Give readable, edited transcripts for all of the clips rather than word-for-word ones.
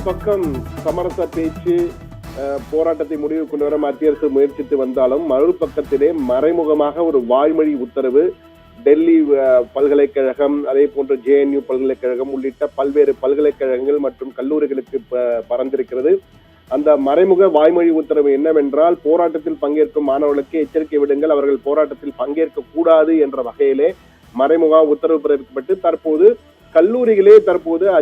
பக்கம் சமரச பேச்சு போராட்டத்தை முடிவு கொண்டு வர மத்திய அரசு முயற்சித்து வந்தாலும் மறுபக்கத்திலே மறைமுகமாக ஒரு வாய்மொழி உத்தரவு டெல்லி பல்கலைக்கழகம், அதே போன்ற JNU பல்கலைக்கழகம் உள்ளிட்ட பல்வேறு பல்கலைக்கழகங்கள் மற்றும் கல்லூரிகளுக்கு பறந்திருக்கிறது. அந்த மறைமுக வாய்மொழி உத்தரவு என்னவென்றால், போராட்டத்தில் பங்கேற்கும் மாணவர்களுக்கு எச்சரிக்கை விடுங்கள், அவர்கள் போராட்டத்தில் பங்கேற்க கூடாது என்ற வகையிலே மறைமுக உத்தரவு பிறப்பிக்கப்பட்டு தற்போது கல்லூரிகளே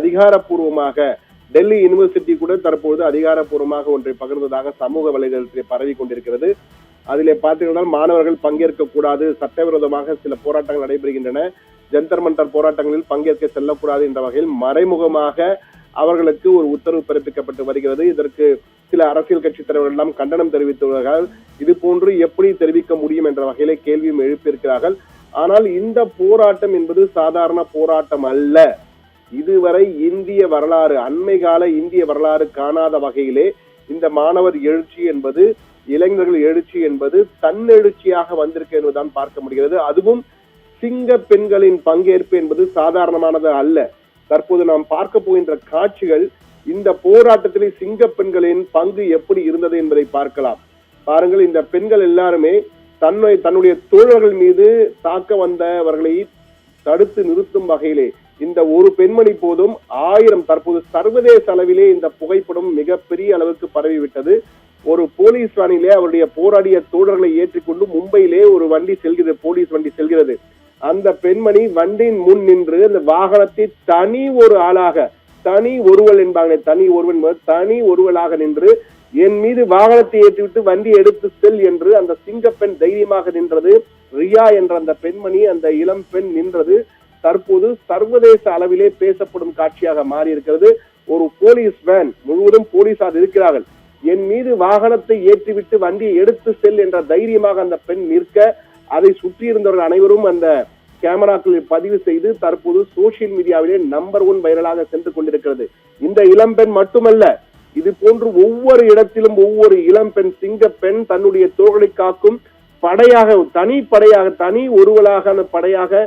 அதிகாரப்பூர்வமாக, டெல்லி யூனிவர்சிட்டி கூட தற்போது அதிகாரப்பூர்வமாக ஒன்றை பகிர்ந்ததாக சமூக வலைதளத்தில் பரவி கொண்டிருக்கிறது. அதிலே பார்த்தீங்கன்னா மாணவர்கள் பங்கேற்க கூடாது, சட்டவிரோதமாக சில போராட்டங்கள் நடைபெறுகின்றன, ஜந்தர் மந்தர் போராட்டங்களில் பங்கேற்க செல்லக்கூடாது என்ற வகையில் மறைமுகமாக அவர்களுக்கு ஒரு உத்தரவு பிறப்பிக்கப்பட்டு வருகிறது. இதற்கு சில அரசியல் கட்சி தலைவர்கள் எல்லாம் கண்டனம் தெரிவித்துள்ளார்கள். இது போன்று எப்படி தெரிவிக்க முடியும் என்ற வகையிலே கேள்வியும் எழுப்பியிருக்கிறார்கள். ஆனால் இந்த போராட்டம் என்பது சாதாரண போராட்டம் அல்ல. இதுவரை இந்திய வரலாறு, அண்மை கால இந்திய வரலாறு காணாத வகையிலே இந்த மாணவர் எழுச்சி என்பது, இளைஞர்கள் எழுச்சி என்பது தன்னெழுச்சியாக வந்திருக்கு என்பதுதான் பார்க்க முடிகிறது. அதுவும் சிங்க பெண்களின் பங்கேற்பு என்பது சாதாரணமானது அல்ல. தற்போது நாம் பார்க்க போகின்ற காட்சிகள் இந்த போராட்டத்திலே சிங்க பெண்களின் பங்கு எப்படி இருந்தது என்பதை பார்க்கலாம். பாருங்கள், இந்த பெண்கள் எல்லாருமே தன்னுடைய தோழர்கள் மீது தாக்க வந்தவர்களை தடுத்து நிறுத்தும் வகையிலே இந்த ஒரு பெண்மணி போதும் 1000, தற்போது சர்வதேச அளவிலே இந்த புகைப்படம் மிகப்பெரிய அளவுக்கு பரவிவிட்டது. ஒரு போலீஸ் வானிலே அவருடைய போராடிய தோழர்களை ஏற்றிக்கொண்டு மும்பையிலே ஒரு வண்டி செல்கிறது, போலீஸ் வண்டி செல்கிறது. அந்த பெண்மணி வண்டியின் முன் நின்று அந்த வாகனத்தை தனி ஒரு ஆளாக, தனி ஒருவல் என்பாங்க, தனி ஒருவலாக நின்று என் மீது வாகனத்தை ஏற்றிவிட்டு வண்டி எடுத்து செல் என்று அந்த சிங்கப்பெண் தைரியமாக நின்றது. ரியா என்ற அந்த பெண்மணி, அந்த இளம் பெண் நின்றது தற்போது சர்வதேச அளவிலே பேசப்படும் காட்சியாக மாறி இருக்கிறது. ஒரு போலீஸ் வேன் முழுவதும் போலீசார் இருக்கிறார்கள், என் மீது வாகனத்தை ஏற்றிவிட்டு வண்டியை எடுத்து செல் என்ற தைரியமாக அந்த பெண் நிற்க, அதை சுற்றி இருந்தவர்கள் அனைவரும் அந்த கேமராக்களில் பதிவு செய்து தற்போது சோசியல் மீடியாவிலே நம்பர் 1 வைரலாக சென்று கொண்டிருக்கிறது. இந்த இளம்பெண் மட்டுமல்ல, இது போன்று ஒவ்வொரு இடத்திலும் ஒவ்வொரு இளம்பெண், சிங்கப்பெண் தன்னுடைய தோள்களை காக்கும் படையாக, தனி ஒருவலாக படையாக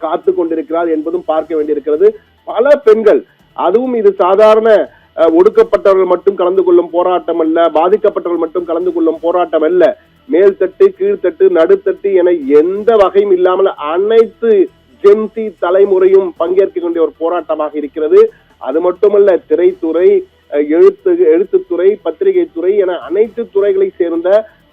காத்து கொண்டிருக்கிறார் என்பதும் பார்க்க வேண்டியிருக்கிறது. பல பெண்கள், அதுவும் இது சாதாரண ஒடுக்கப்பட்டவர்கள் மட்டும் கலந்து கொள்ளும் போராட்டம் அல்ல, பாதிக்கப்பட்டவர்கள் மட்டும் கலந்து கொள்ளும் போராட்டம் அல்ல. மேல்தட்டு, கீழ்த்தட்டு, நடுத்தட்டு என எந்த வகையும் இல்லாமல் அனைத்து ஜென்சி தலைமுறையும் பங்கேற்க ஒரு போராட்டமாக இருக்கிறது. அது மட்டுமல்ல, திரைத்துறை, எழுத்துத்துறை, பத்திரிகை துறை என அனைத்து துறைகளை சேர்ந்த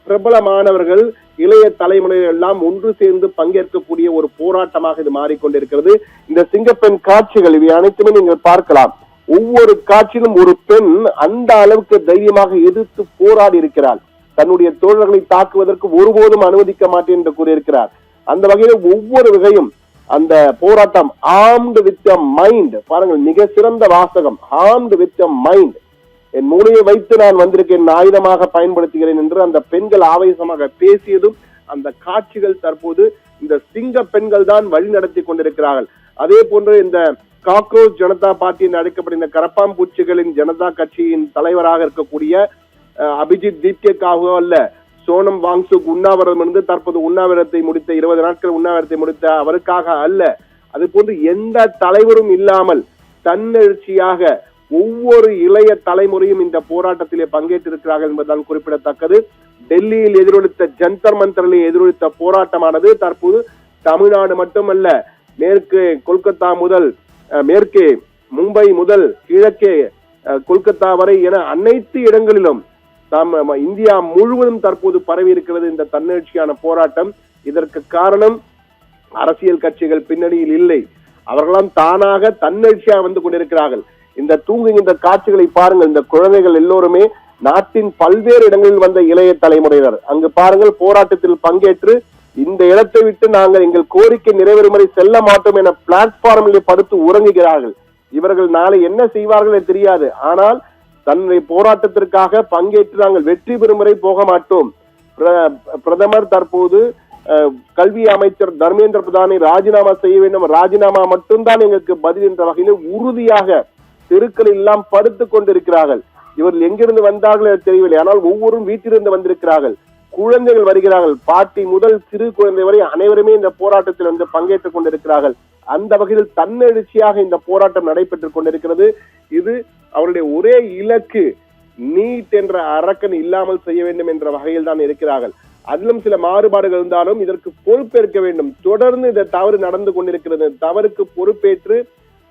பிரபலமானவர்கள், இளைய தலைமுறைகள் எல்லாம் ஒன்று சேர்ந்து பங்கேற்கக்கூடிய ஒரு போராட்டமாக இது மாறிக்கொண்டிருக்கிறது. இந்த சிங்கப்பெண் காட்சிகள் இவை அனைத்துமே நீங்கள் பார்க்கலாம். ஒவ்வொரு காட்சியிலும் ஒரு பெண் அந்த அளவுக்கு தைரியமாக எதிர்த்து போராடி இருக்கிறார். தன்னுடைய தோழர்களை தாக்குவதற்கு ஒருபோதும் அனுமதிக்க மாட்டேன் என்று கூறியிருக்கிறார். அந்த வகையில் ஒவ்வொரு வகையும் அந்த போராட்டம் ஆர்ம்டு வித் எ மைண்ட், பாருங்கள், மிக சிறந்த வாசகம், ஆர்ம்டு வித் எ மைண்ட். என் மூளையை வைத்து நான் வந்திருக்கேன், ஆயுதமாக பயன்படுத்துகிறேன் என்று அந்த பெண்கள் ஆவேசமாக பேசியதும் அந்த காட்சிகள் தற்போது இந்த சிங்க பெண்கள் தான் வழி நடத்தி கொண்டிருக்கிறார்கள். அதே போன்று இந்த காக்ரோச் ஜனதா பார்ட்டி என்று அழைக்கப்பட்ட இந்த கரப்பாம்பூச்சிகளின் ஜனதா கட்சியின் தலைவராக இருக்கக்கூடிய அபிஜித் தீப்கேக்காகவோ அல்ல, சோனம் வாங்சுக் உண்ணாவிரதம் இருந்து தற்போது உண்ணாவிரதத்தை முடித்த 20 நாட்கள் உண்ணாவிரதத்தை முடித்த அவருக்காக அல்ல, அது போன்று எந்த தலைவரும் இல்லாமல் தன்னெழுச்சியாக ஒவ்வொரு இளைய தலைமுறையும் இந்த போராட்டத்திலே பங்கேற்றிருக்கிறார்கள் என்பதால் குறிப்பிடத்தக்கது. டெல்லியில் எதிரொலித்த, ஜந்தர் மந்தரில் எதிரொலித்த போராட்டமானது தற்போது தமிழ்நாடு மட்டுமல்ல, மேற்கே கொல்கத்தா முதல், மேற்கே மும்பை முதல் கிழக்கே கொல்கத்தா வரை என அனைத்து இடங்களிலும் இந்தியா முழுவதும் தற்போது பரவி இருக்கிறது இந்த தன்னெழுச்சியான போராட்டம். இதற்கு காரணம் அரசியல் கட்சிகள் பின்னணியில் இல்லை, அவர்களாம் தானாக தன்னெழுச்சியாக வந்து கொண்டிருக்கிறார்கள். இந்த தூங்குகின்ற காட்சிகளை பாருங்கள். இந்த குழந்தைகள் எல்லோருமே நாட்டின் பல்வேறு இடங்களில் வந்த இளைய தலைமுறையினர். அங்கு பாருங்கள், போராட்டத்தில் பங்கேற்று இந்த இடத்தை விட்டு நாங்கள் எங்கள் கோரிக்கை நிறைவேறும் வரை செல்ல மாட்டோம் என பிளாட்பார்மில் படுத்து உறங்குகிறார்கள். இவர்கள் நாளை என்ன செய்வார்கள் தெரியாது, ஆனால் தன்னுடைய போராட்டத்திற்காக பங்கேற்று நாங்கள் வெற்றி பெறும் வரை போக மாட்டோம். பிரதமர் தற்போது கல்வி அமைச்சர் தர்மேந்திர பிரதானை ராஜினாமா செய்ய வேண்டும், ராஜினாமா மட்டும்தான் எங்களுக்கு பதில் என்ற வகையில் உறுதியாக தெருக்கள் எல்லாம் படுத்துக் கொண்டிருக்கிறார்கள். இவர்கள் எங்கிருந்து வந்தார்கள் தெரியவில்லை, ஆனால் ஒவ்வொருவரும் வீட்டிலிருந்து வந்திருக்கிறார்கள். குழந்தைகள் வருகிறார்கள், பாட்டி முதல் சிறு குழந்தை வரை அனைவருமே இந்த போராட்டத்தில் வந்து பங்கேற்றுக் கொண்டிருக்கிறார்கள். அந்த வகையில் தன்னெழுச்சியாக இந்த போராட்டம் நடைபெற்றுக் கொண்டிருக்கிறது. இது அவருடைய ஒரே இலக்கு, நீட் என்ற அரக்கன் இல்லாமல் செய்ய வேண்டும் என்ற வகையில் தான் இருக்கிறார்கள். அதிலும் சில மாறுபாடுகள் இருந்தாலும் இதற்கு பொறுப்பேற்க வேண்டும். தொடர்ந்து இந்த தவறு நடந்து கொண்டிருக்கிறது. தவறுக்கு பொறுப்பேற்று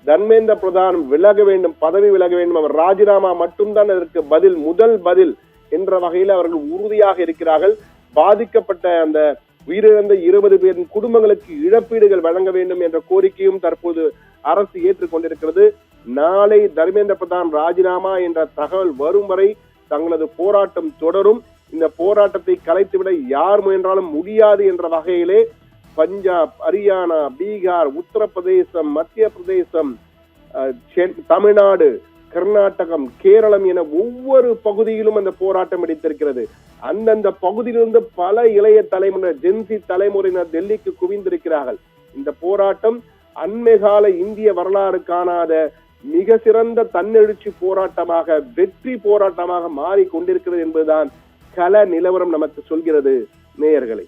தர்மேந்திர பிரதான் விலக வேண்டும், பதவி விலக வேண்டும். அவர் ராஜினாமா மட்டும்தான் அதற்கு பதில், முதல் பதில் என்ற வகையில் அவர்கள் உறுதியாக இருக்கிறார்கள். பாதிக்கப்பட்ட அந்த உயிரிழந்த 20 பேரின் குடும்பங்களுக்கு இழப்பீடுகள் வழங்க வேண்டும் என்ற கோரிக்கையும் தற்போது அரசு ஏற்றுக்கொண்டிருக்கிறது. நாளை தர்மேந்திர பிரதான் ராஜினாமா என்ற தகவல் வரும் வரை தங்களது போராட்டம் தொடரும். இந்த போராட்டத்தை கலைத்துவிட யார் முயன்றாலும் முடியாது என்ற வகையிலே பஞ்சாப், ஹரியானா, பீகார், உத்தரப்பிரதேசம், மத்திய பிரதேசம், தமிழ்நாடு, கர்நாடகம், கேரளம் என ஒவ்வொரு பகுதியிலும் அந்த போராட்டம் வெடித்திருக்கிறது. அந்தந்த பகுதியிலிருந்து பல இளைய தலைமுறையினர், ஜென்சி தலைமுறையினர் டெல்லிக்கு குவிந்திருக்கிறார்கள். இந்த போராட்டம் அண்மை கால இந்திய வரலாறு காணாத மிக சிறந்த தன்னெழுச்சி போராட்டமாக, வெற்றி போராட்டமாக மாறிக்கொண்டிருக்கிறது என்பதுதான் கள நிலவரம் நமக்கு சொல்கிறது நேயர்களை.